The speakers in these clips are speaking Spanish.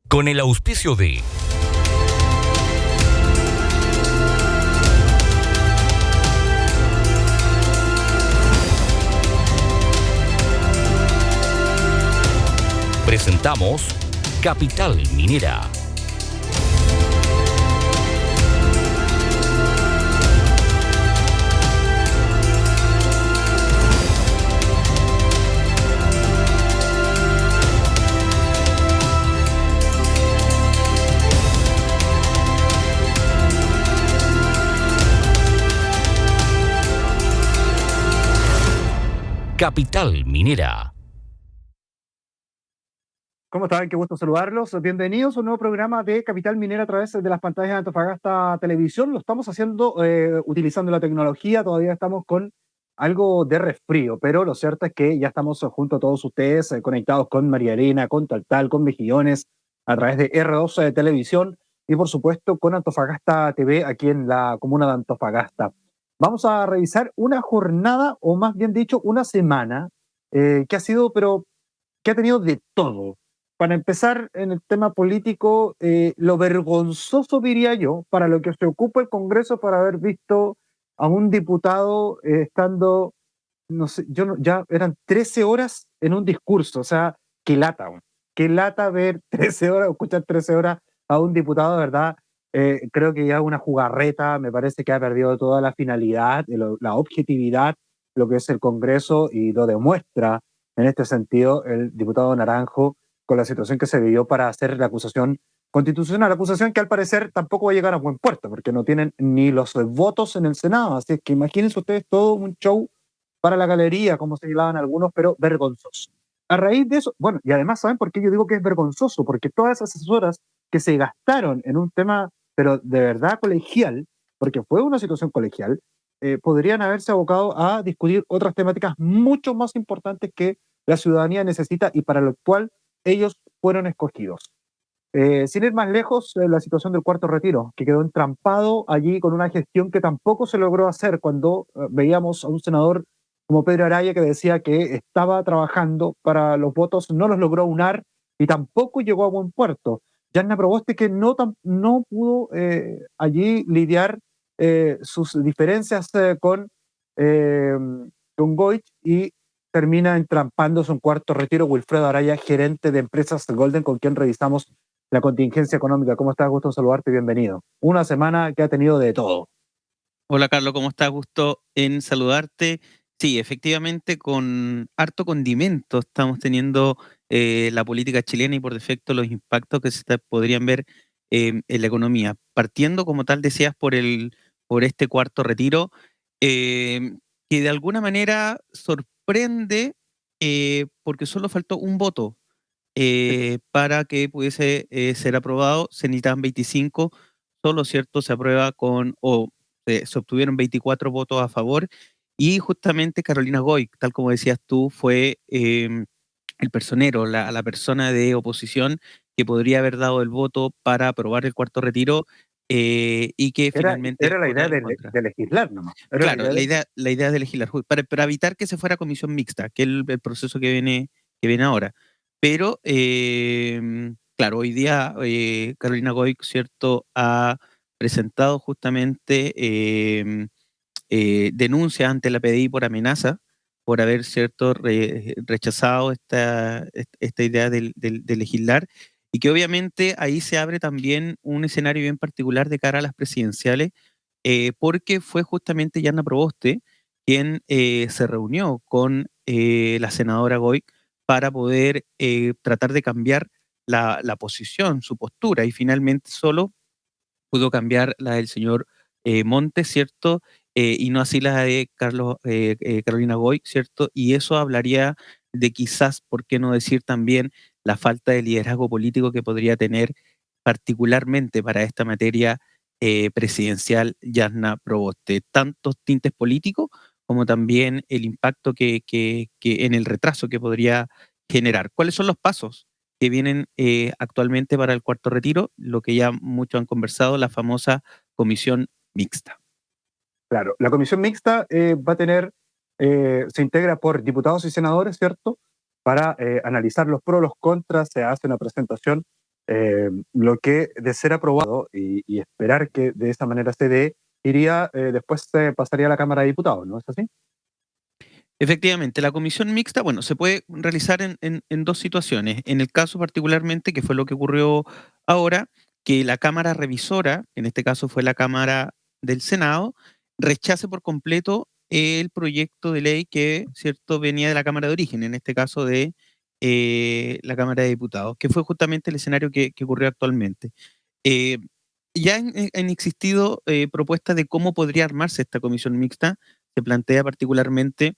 Con el auspicio de presentamos Capital Minera. Capital Minera. ¿Cómo están? Qué gusto saludarlos. Bienvenidos a un nuevo programa de Capital Minera a través de las pantallas de Antofagasta Televisión. Lo estamos haciendo utilizando la tecnología. Todavía estamos con algo de resfrío, pero lo cierto es que ya estamos junto a todos ustedes conectados con María Elena, con Taltal, con Mejillones, a través de R2 Televisión y por supuesto con Antofagasta TV aquí en la comuna de Antofagasta. Vamos a revisar una jornada, o más bien dicho, una semana que ha sido, pero que ha tenido de todo. Para empezar, en el tema político, lo vergonzoso, diría yo, para lo que se ocupa el Congreso, para haber visto a un diputado estando, no sé, ya eran 13 horas en un discurso, o sea, qué lata ver 13 horas, escuchar 13 horas a un diputado, de verdad. Creo que ya una jugarreta, me parece que ha perdido toda la finalidad, la objetividad, lo que es el Congreso, y lo demuestra en este sentido el diputado Naranjo con la situación que se vivió para hacer la acusación constitucional, acusación que al parecer tampoco va a llegar a buen puerto, porque no tienen ni los votos en el Senado, así es que imagínense ustedes todo un show para la galería, como señalaban algunos, pero vergonzoso. A raíz de eso, bueno, y además, ¿saben por qué yo digo que es vergonzoso? Porque todas esas horas que se gastaron en un tema, pero de verdad colegial, porque fue una situación colegial, podrían haberse abocado a discutir otras temáticas mucho más importantes que la ciudadanía necesita y para lo cual ellos fueron escogidos. Sin ir más lejos, la situación del cuarto retiro, que quedó entrampado allí con una gestión que tampoco se logró hacer cuando veíamos a un senador como Pedro Araya que decía que estaba trabajando para los votos, no los logró unar y tampoco llegó a buen puerto. Yanna Proboste que no pudo allí lidiar sus diferencias eh, con Goich y termina entrampándose un cuarto retiro. Wilfredo Araya, gerente de empresas Golden, con quien revisamos la contingencia económica. ¿Cómo estás? Gusto en saludarte, bienvenido. Una semana que ha tenido de todo. Hola Carlos, ¿cómo estás? Gusto en saludarte. Sí, efectivamente, con harto condimento estamos teniendo la política chilena y por defecto los impactos que podrían ver en la economía. Partiendo, como tal decías, por este cuarto retiro, eh, que de alguna manera sorprende porque solo faltó un voto para que pudiese ser aprobado. Se necesitaban 25, solo cierto se aprueba se obtuvieron 24 votos a favor y justamente Carolina Goy, tal como decías tú, fue el personero, la persona de oposición que podría haber dado el voto para aprobar el cuarto retiro y que finalmente Era la idea votaron en contra. de legislar nomás. Claro, la idea es de legislar para evitar que se fuera comisión mixta, que es el proceso que viene ahora. Pero, claro, hoy día Carolina Goy, ¿cierto?, ha presentado justamente denuncia ante la PDI por amenaza, por haber, ¿cierto?, rechazado esta idea de legislar, y que obviamente ahí se abre también un escenario bien particular de cara a las presidenciales, porque fue justamente Yanna Proboste quien se reunió con la senadora Goy para poder tratar de cambiar la posición, su postura, y finalmente solo pudo cambiar la del señor Montes, ¿cierto? Y no así la de Carolina Goy, ¿cierto? Y eso hablaría de quizás, ¿por qué no decir también la falta de liderazgo político que podría tener particularmente para esta materia presidencial Yasna Proboste? Tantos tintes políticos como también el impacto que en el retraso que podría generar. ¿Cuáles son los pasos que vienen actualmente para el cuarto retiro? Lo que ya muchos han conversado, la famosa comisión mixta. Claro, la comisión mixta va a tener, se integra por diputados y senadores, ¿cierto? Para analizar los pros, los contras, se hace una presentación Lo que, de ser aprobado y esperar que de esa manera se dé, iría, después se pasaría a la Cámara de Diputados, ¿no es así? Efectivamente, la comisión mixta, bueno, se puede realizar en dos situaciones. En el caso particularmente, que fue lo que ocurrió ahora, que la Cámara revisora, en este caso fue la Cámara del Senado, rechace por completo el proyecto de ley que, cierto, venía de la Cámara de origen, en este caso de la Cámara de Diputados, que fue justamente el escenario que ocurrió actualmente. Eh, ya han existido propuestas de cómo podría armarse esta comisión mixta. Se plantea particularmente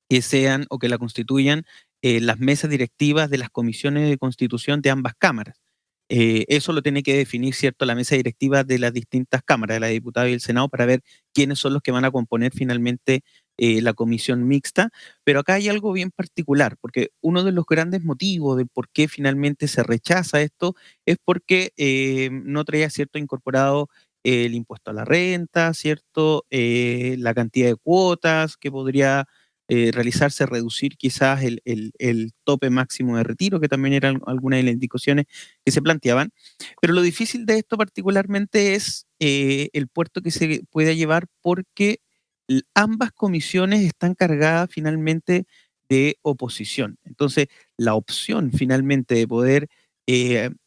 que sean o que la constituyan las mesas directivas de las comisiones de constitución de ambas cámaras. Eso lo tiene que definir, ¿cierto?, la mesa directiva de las distintas cámaras, de la diputada y el Senado, para ver quiénes son los que van a componer finalmente la comisión mixta. Pero acá hay algo bien particular, porque uno de los grandes motivos de por qué finalmente se rechaza esto es porque no traía, ¿cierto?, incorporado el impuesto a la renta, ¿cierto?, la cantidad de cuotas que podría realizarse, reducir quizás el tope máximo de retiro, que también eran algunas de las indicaciones que se planteaban. Pero lo difícil de esto particularmente es el puerto que se puede llevar, porque ambas comisiones están cargadas finalmente de oposición. Entonces, la opción finalmente de poder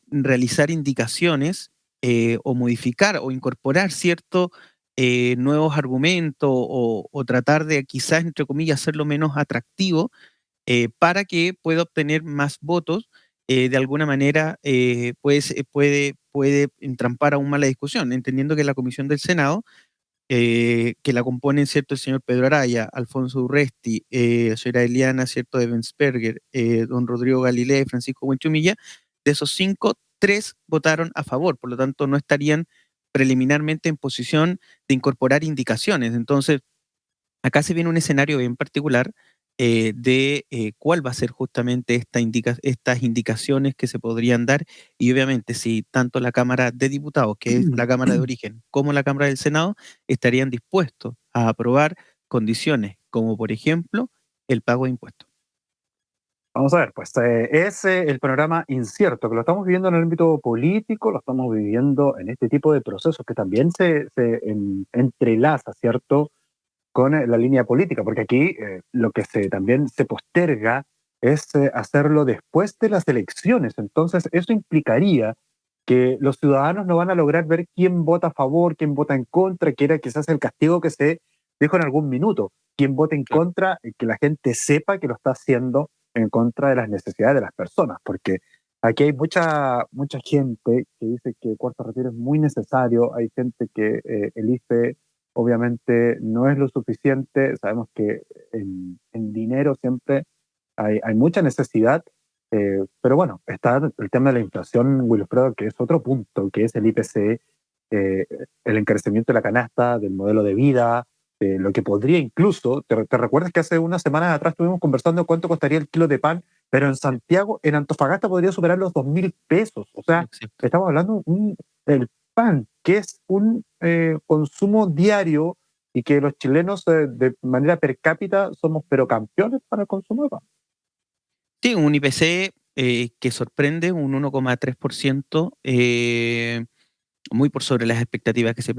realizar indicaciones o modificar o incorporar cierto nuevos argumentos o tratar de quizás, entre comillas, hacerlo menos atractivo para que pueda obtener más votos, de alguna manera pues, puede entrampar aún más la discusión, entendiendo que la Comisión del Senado, que la componen, ¿cierto?, el señor Pedro Araya, Alfonso Urresti, señora Eliana, ¿cierto?, Ebensperger, don Rodrigo Galilea y Francisco Buenchumilla, de esos cinco, tres votaron a favor, por lo tanto no estarían preliminarmente en posición de incorporar indicaciones. Entonces, acá se viene un escenario bien particular de cuál va a ser justamente estas indicaciones que se podrían dar, y obviamente si tanto la Cámara de Diputados, que es la Cámara de origen, como la Cámara del Senado estarían dispuestos a aprobar condiciones como, por ejemplo, el pago de impuestos. Vamos a ver, pues es el panorama incierto, que lo estamos viviendo en el ámbito político, lo estamos viviendo en este tipo de procesos que también entrelaza, ¿cierto?, con la línea política, porque aquí lo que también se posterga es hacerlo después de las elecciones. Entonces, eso implicaría que los ciudadanos no van a lograr ver quién vota a favor, quién vota en contra, que era quizás el castigo que se dejó en algún minuto. Quién vota en Claro. contra, que la gente sepa que lo está haciendo en contra de las necesidades de las personas, porque aquí hay mucha gente que dice que el cuarto retiro es muy necesario, hay gente que el IFE obviamente no es lo suficiente, sabemos que en dinero siempre hay mucha necesidad, pero bueno, está el tema de la inflación, Wilfredo, que es otro punto, que es el IPC, eh, el encarecimiento de la canasta, del modelo de vida, de lo que podría incluso, te recuerdas que hace unas semanas atrás estuvimos conversando cuánto costaría el kilo de pan, pero en Santiago, en Antofagasta podría superar los 2.000 pesos, o sea, Exacto. estamos hablando del pan, que es un consumo diario y que los chilenos de manera per cápita somos pero campeones para el consumo de pan. Sí, un IPC que sorprende un 1,3%, muy por sobre las expectativas que se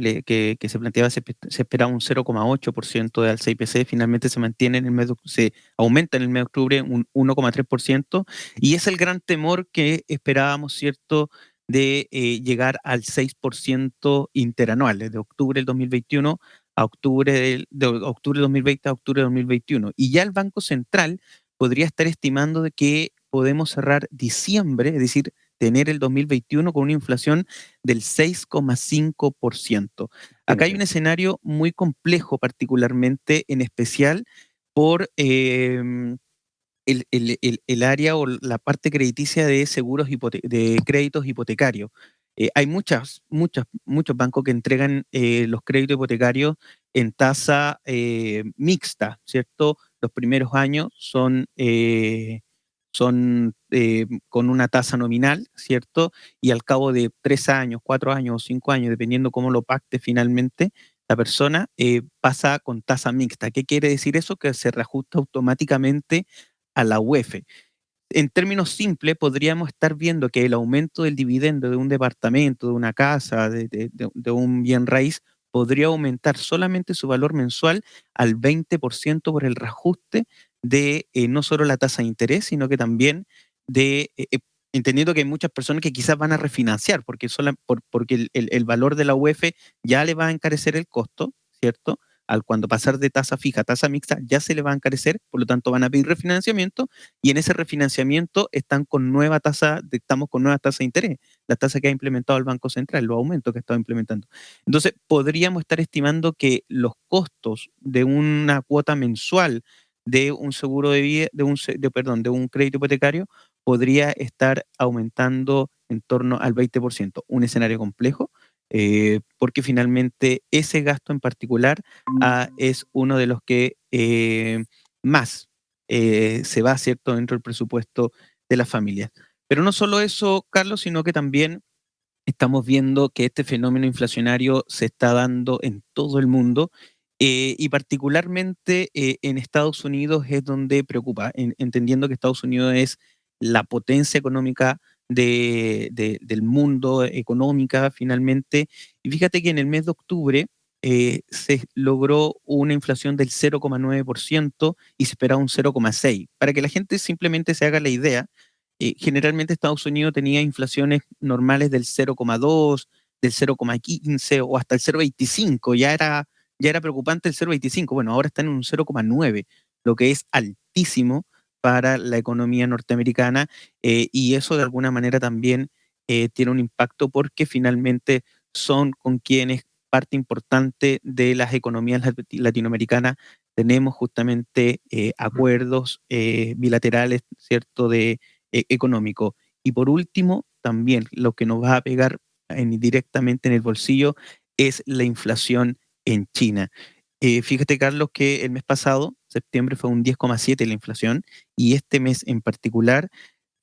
planteaba. Se esperaba un 0,8% de alza IPC, finalmente se mantiene en el mes se aumenta en el mes de octubre un 1,3%, y es el gran temor que esperábamos, ¿cierto?, de llegar al 6% interanual, desde octubre del 2021 a de octubre del 2020 a octubre del 2021. Y ya el Banco Central podría estar estimando de que podemos cerrar diciembre, es decir, tener el 2021 con una inflación del 6,5%. Acá hay un Imagínate. escenario muy complejo, particularmente en especial por el área o la parte crediticia de seguros de créditos hipotecarios. Hay muchos bancos que entregan los créditos hipotecarios en tasa mixta, ¿cierto? Los primeros años son con una tasa nominal, ¿cierto? Y al cabo de 3 años, 4 años o 5 años, dependiendo cómo lo pacte finalmente, la persona pasa con tasa mixta. ¿Qué quiere decir eso? Que se reajusta automáticamente a la UEF. En términos simples, podríamos estar viendo que el aumento del dividendo de un departamento, de una casa, de un bien raíz, podría aumentar solamente su valor mensual al 20% por el reajuste de no solo la tasa de interés, sino que también entendiendo que hay muchas personas que quizás van a refinanciar, porque el valor de la UF ya le va a encarecer el costo, ¿cierto? Al cuando pasar de tasa fija a tasa mixta ya se le va a encarecer, por lo tanto van a pedir refinanciamiento y en ese refinanciamiento estamos con nueva tasa de interés, la tasa que ha implementado el Banco Central, los aumentos que ha estado implementando. Entonces, podríamos estar estimando que los costos de una cuota mensual de un seguro de vida, de un crédito hipotecario, podría estar aumentando en torno al 20%. Un escenario complejo, porque finalmente ese gasto en particular es uno de los que más se va, ¿cierto?, dentro del presupuesto de las familias. Pero no solo eso, Carlos, sino que también estamos viendo que este fenómeno inflacionario se está dando en todo el mundo y particularmente en Estados Unidos es donde preocupa, entendiendo que Estados Unidos es la potencia económica del mundo, económica finalmente. Y fíjate que en el mes de octubre se logró una inflación del 0,9% y se esperaba un 0,6%. Para que la gente simplemente se haga la idea, generalmente Estados Unidos tenía inflaciones normales del 0,2, del 0,15 o hasta el 0,25. Ya era preocupante el 0,25. Bueno, ahora está en un 0,9, lo que es altísimo para la economía norteamericana y eso de alguna manera también tiene un impacto porque finalmente son con quienes parte importante de las economías latinoamericanas tenemos justamente acuerdos bilaterales, ¿cierto?, económico. Y por último, también lo que nos va a pegar directamente en el bolsillo es la inflación en China. Fíjate, Carlos, que el mes pasado, septiembre, fue un 10,7 la inflación y este mes en particular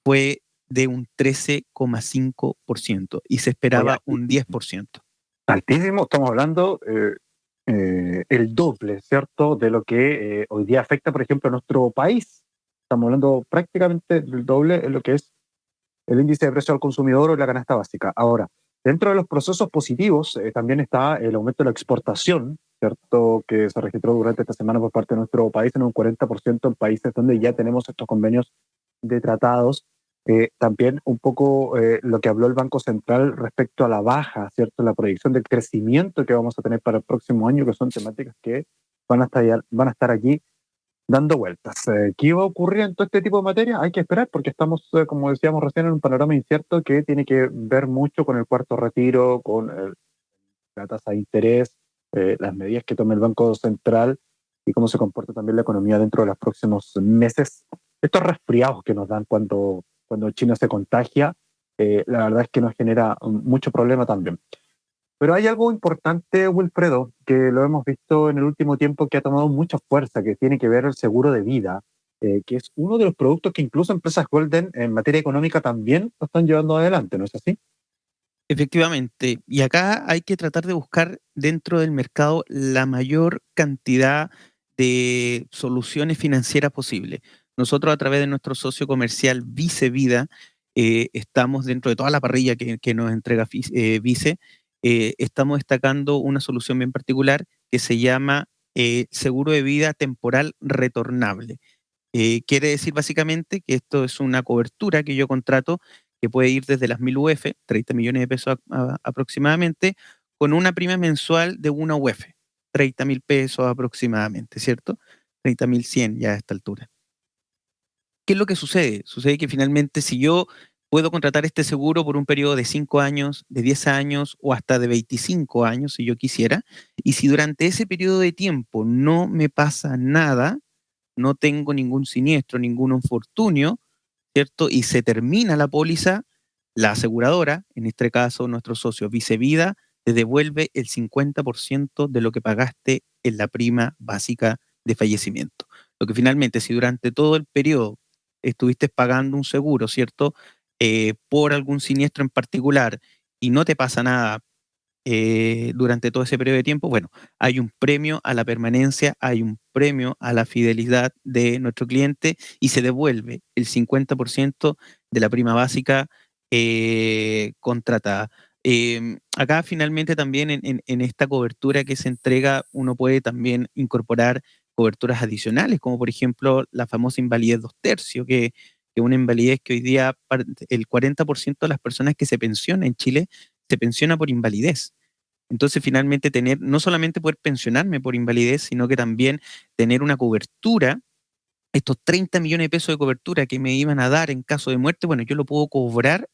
fue de un 13,5% y se esperaba un 10%. Altísimo, estamos hablando el doble, ¿cierto?, de lo que hoy día afecta, por ejemplo, a nuestro país. Estamos hablando prácticamente del doble en lo que es el índice de precio al consumidor o la canasta básica. Ahora, dentro de los procesos positivos también está el aumento de la exportación, ¿cierto?, que se registró durante esta semana por parte de nuestro país en un 40% en países donde ya tenemos estos convenios de tratados. También un poco lo que habló el Banco Central respecto a la baja, ¿cierto?, la proyección del crecimiento que vamos a tener para el próximo año, que son temáticas que van a estar allí dando vueltas. ¿Qué va a ocurrir en todo este tipo de materia? Hay que esperar porque estamos, como decíamos recién, en un panorama incierto que tiene que ver mucho con el cuarto retiro, con la tasa de interés, las medidas que tome el Banco Central y cómo se comporta también la economía dentro de los próximos meses. Estos resfriados que nos dan cuando China se contagia, la verdad es que nos genera mucho problema también. Pero hay algo importante, Wilfredo, que lo hemos visto en el último tiempo que ha tomado mucha fuerza, que tiene que ver el seguro de vida, que es uno de los productos que incluso empresas Golden en materia económica también lo están llevando adelante, ¿no es así? Efectivamente, y acá hay que tratar de buscar dentro del mercado la mayor cantidad de soluciones financieras posible. Nosotros a través de nuestro socio comercial Vice Vida estamos dentro de toda la parrilla que nos entrega Vice, estamos destacando una solución bien particular que se llama seguro de vida temporal retornable. Quiere decir básicamente que esto es una cobertura que yo contrato que puede ir desde las 1000 UF, 30 millones de pesos aproximadamente, con una prima mensual de una UF, 30.000 pesos aproximadamente, ¿cierto? 30.100 ya a esta altura. ¿Qué es lo que sucede? Sucede que finalmente si yo puedo contratar este seguro por un periodo de 5 años, de 10 años o hasta de 25 años si yo quisiera, y si durante ese periodo de tiempo no me pasa nada, no tengo ningún siniestro, ningún infortunio, ¿cierto? Y se termina la póliza, la aseguradora, en este caso nuestro socio Vicevida, te devuelve el 50% de lo que pagaste en la prima básica de fallecimiento. Lo que finalmente, si durante todo el periodo estuviste pagando un seguro, ¿cierto? Por algún siniestro en particular y no te pasa nada durante todo ese periodo de tiempo, bueno, hay un premio a la permanencia, hay un premio a la fidelidad de nuestro cliente y se devuelve el 50% de la prima básica contratada. Acá finalmente también en esta cobertura que se entrega, uno puede también incorporar coberturas adicionales, como por ejemplo la famosa invalidez 2/3, que es una invalidez que hoy día el 40% de las personas que se pensionan en Chile se pensiona por invalidez. Entonces, finalmente, tener, no solamente poder pensionarme por invalidez, sino que también tener una cobertura, estos 30 millones de pesos de cobertura que me iban a dar en caso de muerte, bueno, yo lo puedo cobrar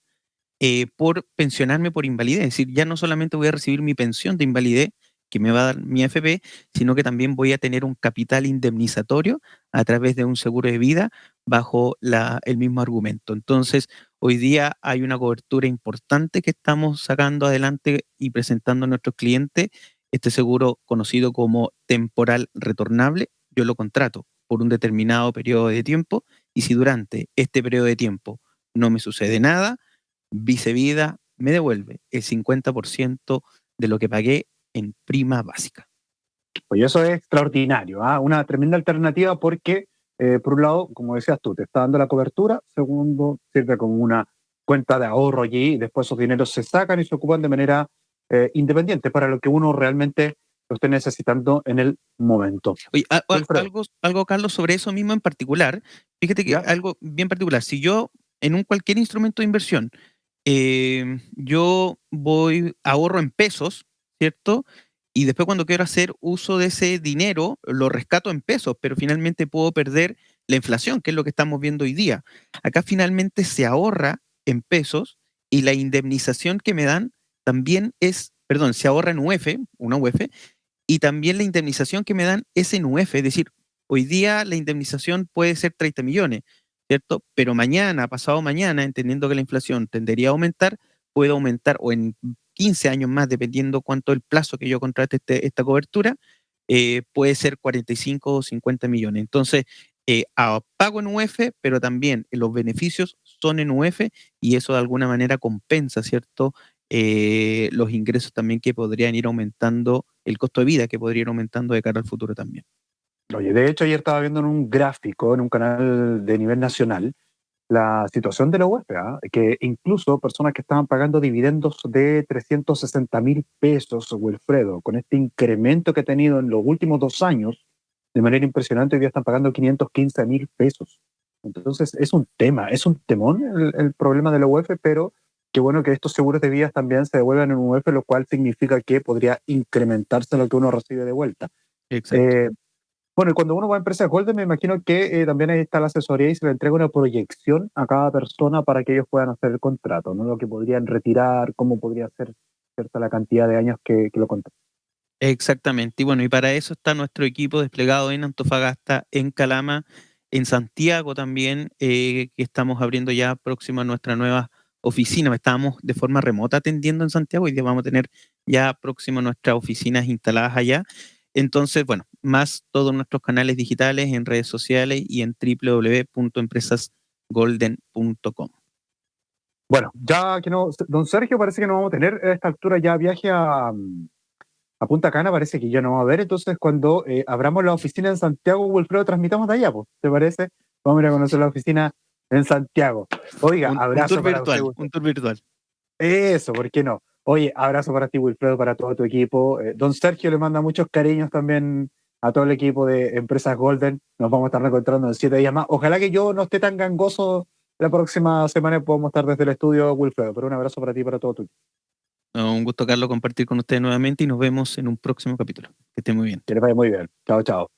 por pensionarme por invalidez. Es decir, ya no solamente voy a recibir mi pensión de invalidez que me va a dar mi AFP, sino que también voy a tener un capital indemnizatorio a través de un seguro de vida bajo el mismo argumento. Entonces, hoy día hay una cobertura importante que estamos sacando adelante y presentando a nuestros clientes. Este seguro conocido como temporal retornable, yo lo contrato por un determinado periodo de tiempo y si durante este periodo de tiempo no me sucede nada, Vicevida me devuelve el 50% de lo que pagué en prima básica. Oye, eso es extraordinario, ¿ah? Una tremenda alternativa porque, por un lado, como decías tú, te está dando la cobertura, segundo, sirve como una cuenta de ahorro allí, y después esos dineros se sacan y se ocupan de manera independiente para lo que uno realmente lo esté necesitando en el momento. Oye, algo, Carlos, sobre eso mismo en particular, fíjate que algo bien particular, si yo en cualquier instrumento de inversión, yo ahorro en pesos, ¿cierto? Y después cuando quiero hacer uso de ese dinero, lo rescato en pesos, pero finalmente puedo perder la inflación, que es lo que estamos viendo hoy día. Acá finalmente se ahorra en pesos y la indemnización que me dan también se ahorra en una UF, y también la indemnización que me dan es en UF, es decir, hoy día la indemnización puede ser 30 millones, ¿cierto? Pero mañana, pasado mañana, entendiendo que la inflación tendería a aumentar, puede aumentar o en 15 años más, dependiendo cuánto el plazo que yo contrate esta cobertura, puede ser 45 o 50 millones. Entonces, pago en UF, pero también los beneficios son en UF y eso de alguna manera compensa, ¿cierto? Los ingresos también que podrían ir aumentando, el costo de vida que podría ir aumentando de cara al futuro también. Oye, de hecho, ayer estaba viendo en un gráfico, en un canal de nivel nacional, la situación de la UEF, que incluso personas que estaban pagando dividendos de 360.000 pesos, Wilfredo, con este incremento que ha tenido en los últimos 2 años, de manera impresionante, hoy día están pagando 515.000 pesos. Entonces, es un temón el problema de la UEF, pero qué bueno que estos seguros de vida también se devuelvan en UEF, lo cual significa que podría incrementarse lo que uno recibe de vuelta. Exacto. Bueno, y cuando uno va a empresas Golden, me imagino que también ahí está la asesoría y se le entrega una proyección a cada persona para que ellos puedan hacer el contrato, ¿no? Lo que podrían retirar, cómo podría ser cierta la cantidad de años que lo contratan. Exactamente. Y bueno, y para eso está nuestro equipo desplegado en Antofagasta, en Calama, en Santiago también, que estamos abriendo ya próximo a nuestra nueva oficina. Estábamos de forma remota atendiendo en Santiago y ya vamos a tener ya próximo nuestras oficinas instaladas allá. Entonces, bueno, más todos nuestros canales digitales en redes sociales y en www.empresasgolden.com. Bueno, ya que no, don Sergio, parece que no vamos a tener a esta altura ya viaje a Punta Cana, parece que ya no va a haber. Entonces, cuando abramos la oficina en Santiago, Wilfredo, transmitamos de allá, pues, ¿te parece? Vamos a ir a conocer la oficina en Santiago. Oiga, abrazo un tour virtual, un tour virtual. Eso, ¿por qué no? Oye, abrazo para ti, Wilfredo, para todo tu equipo. Don Sergio le manda muchos cariños también a todo el equipo de Empresas Golden. Nos vamos a estar reencontrando en 7 días más. Ojalá que yo no esté tan gangoso la próxima semana y podamos estar desde el estudio, Wilfredo. Pero un abrazo para ti y para todo tu equipo. Un gusto, Carlos, compartir con ustedes nuevamente y nos vemos en un próximo capítulo. Que estén muy bien. Que les vaya muy bien. Chao, chao.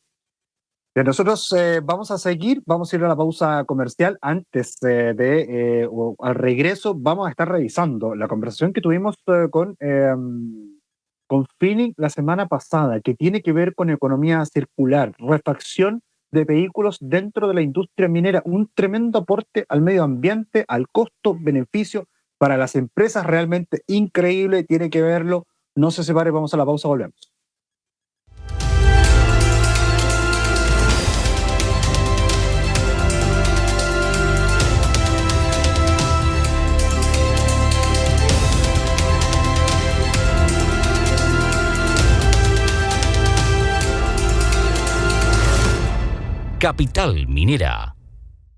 Bien, nosotros vamos a seguir, vamos a ir a la pausa comercial. Antes al regreso vamos a estar revisando la conversación que tuvimos con Finning la semana pasada, que tiene que ver con economía circular, refacción de vehículos dentro de la industria minera, un tremendo aporte al medio ambiente, al costo-beneficio para las empresas, realmente increíble, tiene que verlo. No se separe, vamos a la pausa, volvemos. Capital Minera.